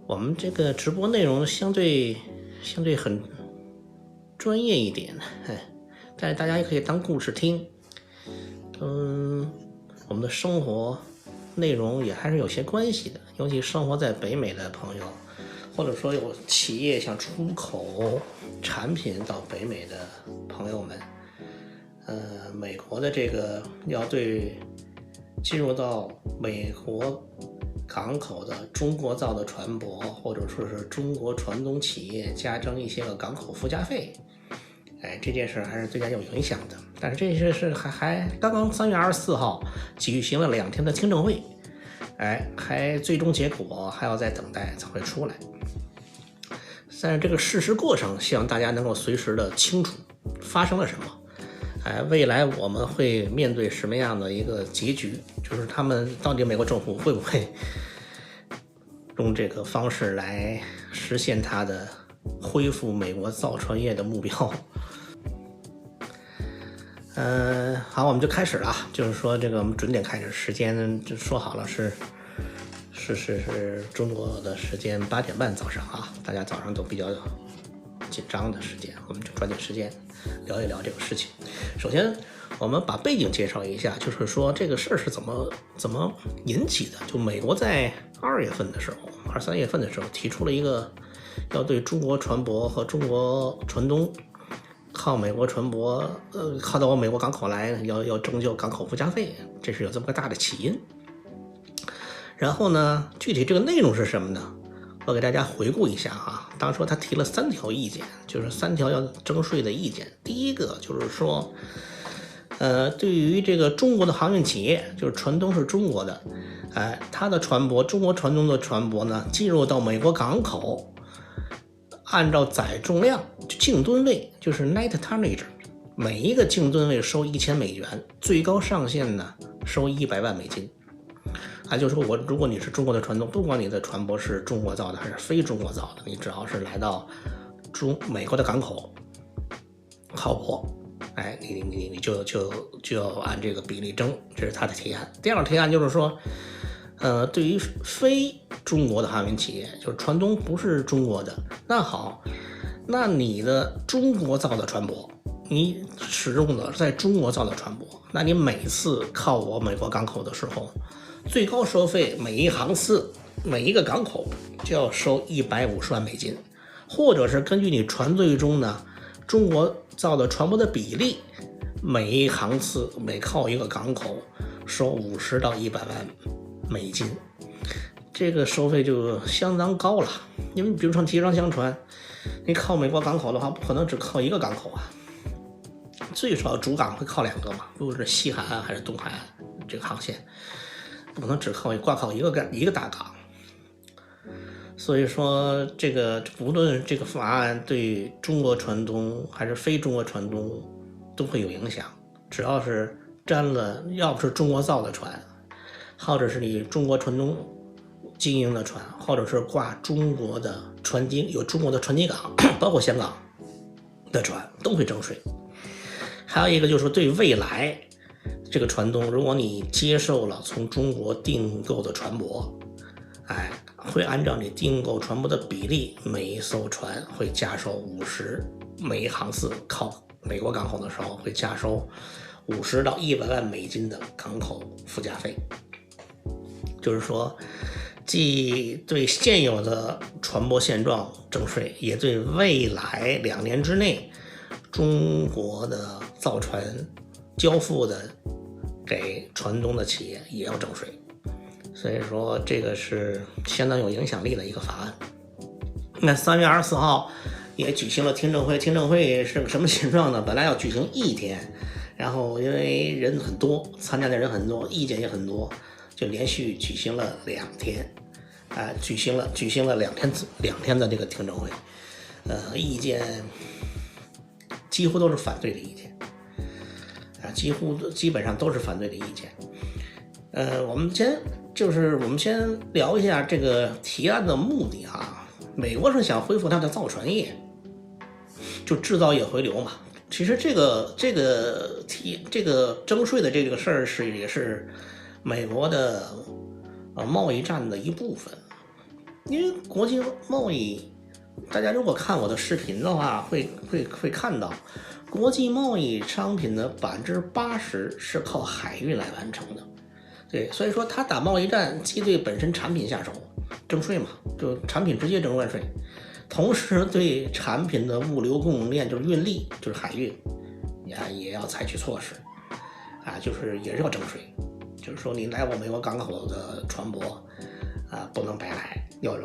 我们这个直播内容相对很专业一点，但是大家也可以当故事听。我们的生活内容也还是有些关系的，尤其生活在北美的朋友，或者说有企业想出口产品到北美的朋友们，美国的这个要对进入到美国港口的中国造的船舶，或者说是中国船东企业加征一些个港口附加费，这件事还是对大家有影响的。但是这些事还刚刚3月24号举行了2天的听证会，还最终结果还要再等待才会出来。但是这个事实过程，希望大家能够随时的清楚发生了什么。未来我们会面对什么样的一个结局？就是他们到底美国政府会不会用这个方式来实现它的恢复美国造船业的目标？好，我们就开始了。就是说这个我们准点开始，时间就说好了是中国的时间8点半早上啊，大家早上都比较紧张的时间，我们就抓紧时间聊一聊这个事情。首先我们把背景介绍一下，就是说这个事儿是怎么引起的。就美国在2月份的时候，2、3月份的时候提出了一个要对中国船舶和中国船东靠美国船舶靠到我美国港口来要征收港口附加费，这是有这么个大的起因。然后呢，具体这个内容是什么呢？我给大家回顾一下哈。当初他提了3条意见，就是3条要征税的意见。第一个就是说，对于这个中国的航运企业，就是船东是中国的，他的船舶，中国船东的船舶呢，进入到美国港口，按照载重量净吨位，就是 net tonnage， 每一个净吨位收$1000，最高上限呢收$100万。就是说如果你是中国的船东，不管你的船舶是中国造的还是非中国造的，你只要是来到美国的港口靠泊，你就要按这个比例征，这是他的提案。第二个提案就是说，对于非中国的航运企业，就是船东不是中国的，那好，那你的中国造的船舶，你使用的在中国造的船舶，那你每次靠我美国港口的时候，最高收费每一航次每一个港口就要收$150万，或者是根据你船队中呢中国造的船舶的比例，每一航次每靠一个港口收$50到100万。这个收费就相当高了，因为比如说集装箱船，你靠美国港口的话，不可能只靠一个港口啊，最少主港会靠2个嘛，不论是西海岸还是东海岸这个航线，不可能只挂靠一个大港。所以说这个无论这个法案对中国船东还是非中国船东都会有影响，只要是沾了，要不是中国造的船，或者是你中国船东经营的船，或者是挂中国的船经，有中国的船经港包括香港的船都会征税。还有一个就是对未来这个船东，如果你接受了从中国订购的船舶，会按照你订购船舶的比例，每一艘船会加收50，每一航次靠美国港口的时候会加收$50到100万的港口附加费。就是说，既对现有的船舶现状征税，也对未来2年之内中国的造船交付的给船东的企业也要征税。所以说这个是相当有影响力的一个法案。那3月24号也举行了听证会，听证会是个什么情况呢？本来要举行1天，然后因为人很多，参加的人很多，意见也很多，就连续举行了2天，举行了2天的这个听证会，意见几乎都是反对的意见，基本上都是反对的意见。我们先聊一下这个提案的目的哈。美国是想恢复它的造船业，就制造业回流嘛。其实这个征税的这个事儿也是美国的贸易战的一部分。因为国际贸易，大家如果看我的视频的话，会看到，国际贸易商品的80%是靠海运来完成的。对，所以说他打贸易战，既对本身产品下手，征税嘛，就产品直接征关税，同时对产品的物流供应链，就是运力，就是海运，也要采取措施，就是也是要征税，就是说你来我美国港口的船舶，不能白来，要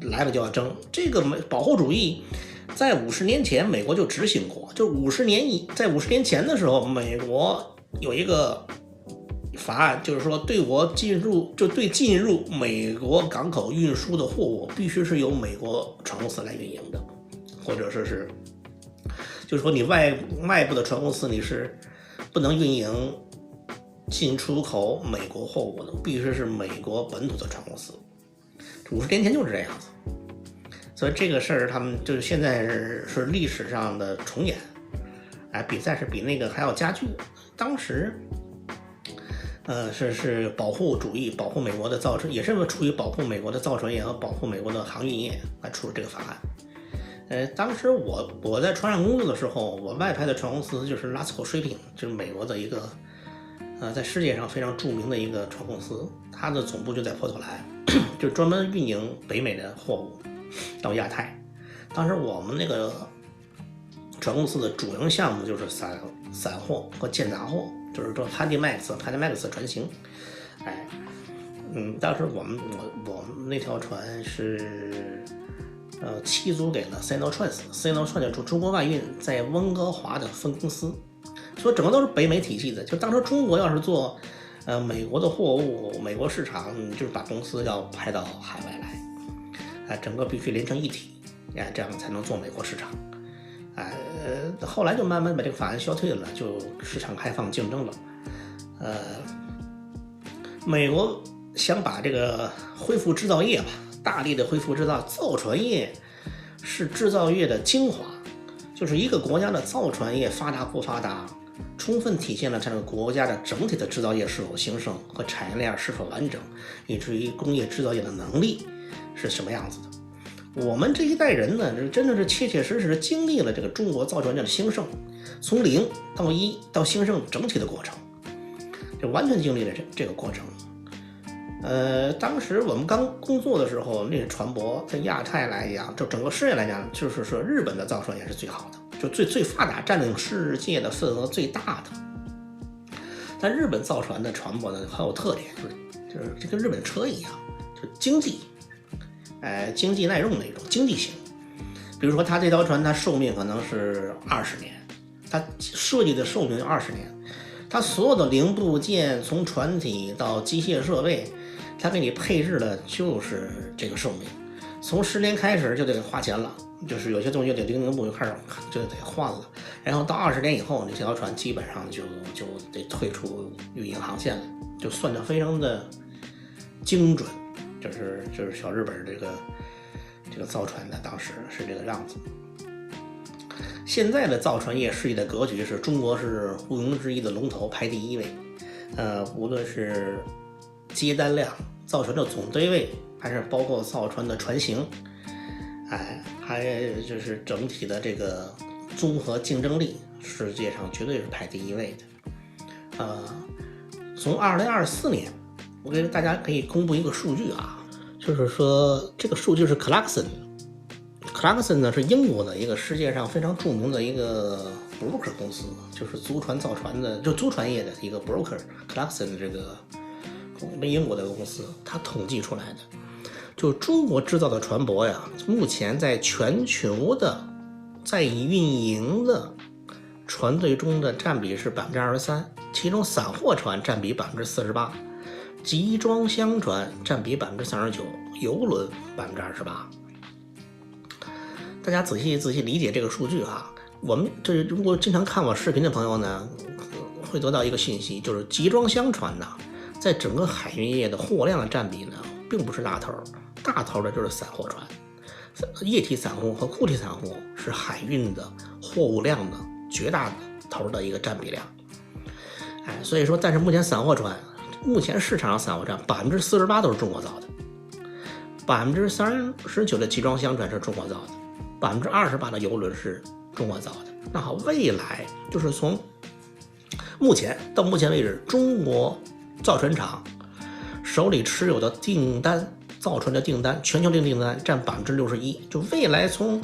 来了就要征。这个保护主义在50年前美国就执行过，就在50年前的时候，美国有一个法案，就是说对进入美国港口运输的货物必须是由美国船公司来运营的，或者说是就是说你外部的船公司你是不能运营进出口美国货物的，必须是美国本土的船公司。50年前就是这样子，所以这个事儿他们就是现在是历史上的重演，比那个还要加剧。当时是保护主义，保护美国的造船，也是出于保护美国的造船业和保护美国的航运业来出了这个法案。当时我在船上工作的时候，我外派的船公司就是 Lasco Shipping， 就是美国的一个在世界上非常著名的一个船公司，它的总部就在波特兰，就专门运营北美的货物到亚太。当时我们那个船公司的主营项目就是散货和建杂货，就是说 Panamax 船型。当时我们那条船是期租给了 Sinotrans 就中国外运在温哥华的分公司，所以整个都是北美体系的。就当时中国要是做美国的货物，美国市场就是把公司要派到海外来，整个必须连成一体，这样才能做美国市场。后来就慢慢把这个法案消退了，就市场开放竞争了。美国想把这个恢复制造业吧，大力的恢复制造，造船业是制造业的精华，就是一个国家的造船业发达不发达，充分体现了这个国家的整体的制造业是否兴盛和产业链是否完整，以至于工业制造业的能力是什么样子的。我们这一代人呢，真的是切切实实经历了这个中国造船业的兴盛，从0到1到兴盛整体的过程，就完全经历了这个过程。当时我们刚工作的时候，那船舶在亚太来讲，就整个世界来讲，就是说日本的造船也是最好的，就最发达，占领世界的份额最大的。但日本造船的船舶呢，很有特点，就是这跟日本车一样，就经济。经济耐用的一种经济型。比如说它这条船它寿命可能是20年，它设计的寿命20年，它所有的零部件从船体到机械设备，它给你配置的就是这个寿命，从10年开始就得花钱了，就是有些东西就得零部就开始就得换了，然后到20年以后，这条船基本上就得退出运营航线了，就算得非常的精准。就是小日本这个造船的当时是这个样子。现在的造船业世界的格局是中国是毋庸置疑的龙头，排第1位。无论是接单量、造船的总吨位，还是包括造船的船型，还就是整体的这个综合竞争力，世界上绝对是排第1位的。从2024年。我给大家可以公布一个数据就是说这个数据是 Clarkson 呢是英国的一个世界上非常著名的一个 broker 公司，就是租船造船的，就租船业的一个 broker Clarkson 这个英国的公司，它统计出来的，就中国制造的船舶呀，目前在全球的在运营的船队中的占比是23%，其中散货船占比48%。集装箱船占比39%，邮轮28%。大家仔细理解这个数据我们如果经常看我视频的朋友呢，会得到一个信息，就是集装箱船在整个海运业的货量的占比呢，并不是大头，大头的就是散货船，液体散货和固体散货是海运的货物量的绝大头的一个占比量。所以说，但是目前市场上散货船48%都是中国造的， 39%的集装箱船是中国造的，28%的邮轮是中国造的。那好，未来就是从目前到目前为止，中国造船厂手里持有的订单，造船的订单，全球订单占61%。就未来从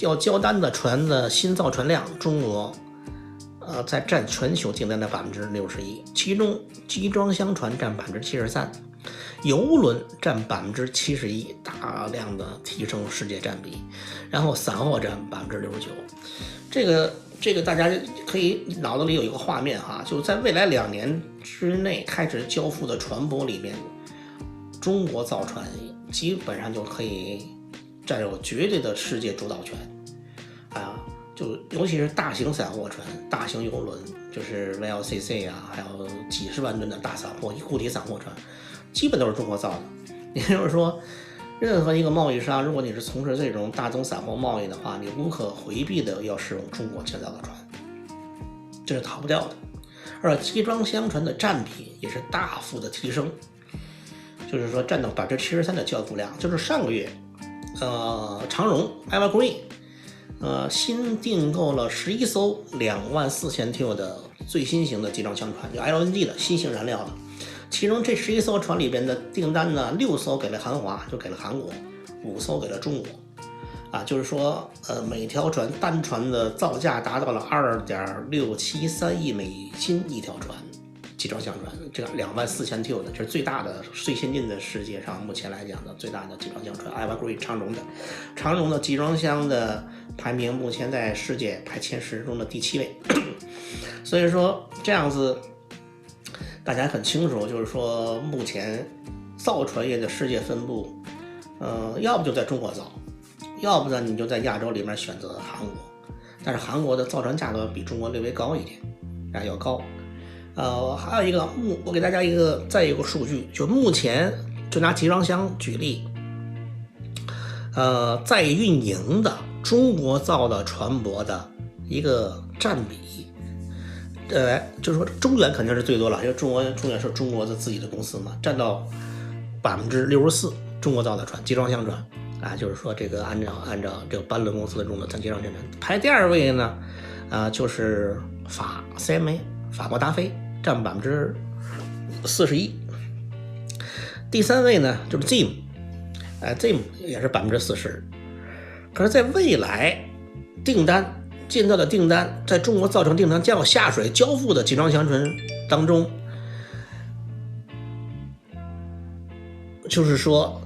要交单的船的新造船量，中国在占全球订单的61%，其中集装箱船占73%，邮轮占71%，大量的提升世界占比。然后散货占69%。这个大家可以脑子里有一个画面哈，就在未来2年之内开始交付的船舶里面，中国造船基本上就可以占有绝对的世界主导权啊！就尤其是大型散货船、大型邮轮，就是 VLCC 啊，还有几十万吨的大散货、固体散货船，基本都是中国造的。也就是说，任何一个贸易商，如果你是从事这种大宗散货贸易的话，你无可回避的要使用中国建造的船，这是逃不掉的。而集装箱船的占比也是大幅的提升，就是说占到73%的交付量。就是上个月，长荣 Evergreen，新订购了11艘24000 TEU 的最新型的集装箱船，就 LNG 的新型燃料的。其中这11艘船里边的订单呢，6艘给了韩华，就给了韩国，5艘给了中国，就是说，每条船单船的造价达到了2.673亿美金一条船，集装箱船，这个24000 TEU 的，这是最大的、最先进的世界上目前来讲的最大的集装箱船 ，Evergreen 长荣的集装箱的排名目前在世界排前10中的第7位，所以说这样子。大家很清楚，就是说目前造船业的世界分布，要不就在中国造，要不呢你就在亚洲里面选择韩国，但是韩国的造船价格比中国略微高一点，要高。还有一个我给大家再一个数据，就目前就拿集装箱举例，在运营的中国造的船舶的一个占比。就是说中远肯定是最多了，因为中远是中国的自己的公司嘛，占到64%中国造的船，集装箱船就是说这个按照这个班轮公司的中的集装箱船。排第2位呢，就是CMA 法国达菲，占41%。第3位呢就是 ZIM，ZIM 也是40%。可是，在未来建造的订单，在中国造成订单将要下水交付的集装箱船当中，就是说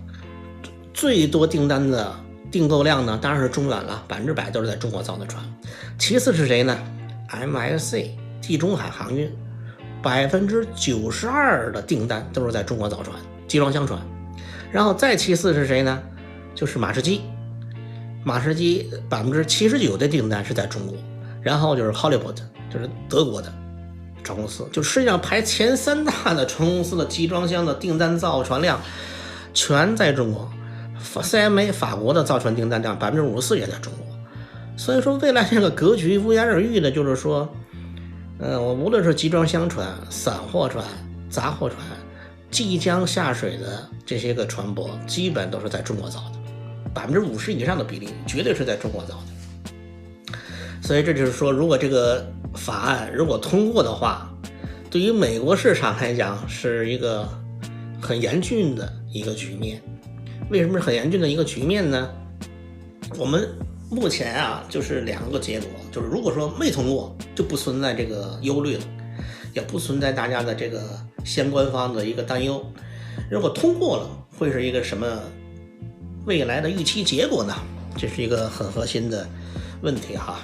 最多订单的订购量呢，当然是中远了，100%都是在中国造的船。其次是谁呢 ？MSC 地中海航运，92%的订单都是在中国造船，集装箱船。然后再其次是谁呢？就是马士基79%的订单是在中国，然后就是 Hollywood， 就是德国的船公司，就世界上排前3大的船公司的集装箱的订单造船量全在中国。CMA 法国的造船订单量54%也在中国。所以说未来这个格局无言而喻的，就是说，无论是集装箱船、散货船、杂货船，即将下水的这些个船舶，基本都是在中国造的。50%以上的比例绝对是在中国造的。所以这就是说，如果这个法案如果通过的话，对于美国市场来讲是一个很严峻的一个局面。为什么是很严峻的一个局面呢？我们目前就是2个结果，就是如果说没通过，就不存在这个忧虑了，也不存在大家的这个先官方的一个担忧。如果通过了，会是一个什么未来的预期结果呢？这是一个很核心的问题哈。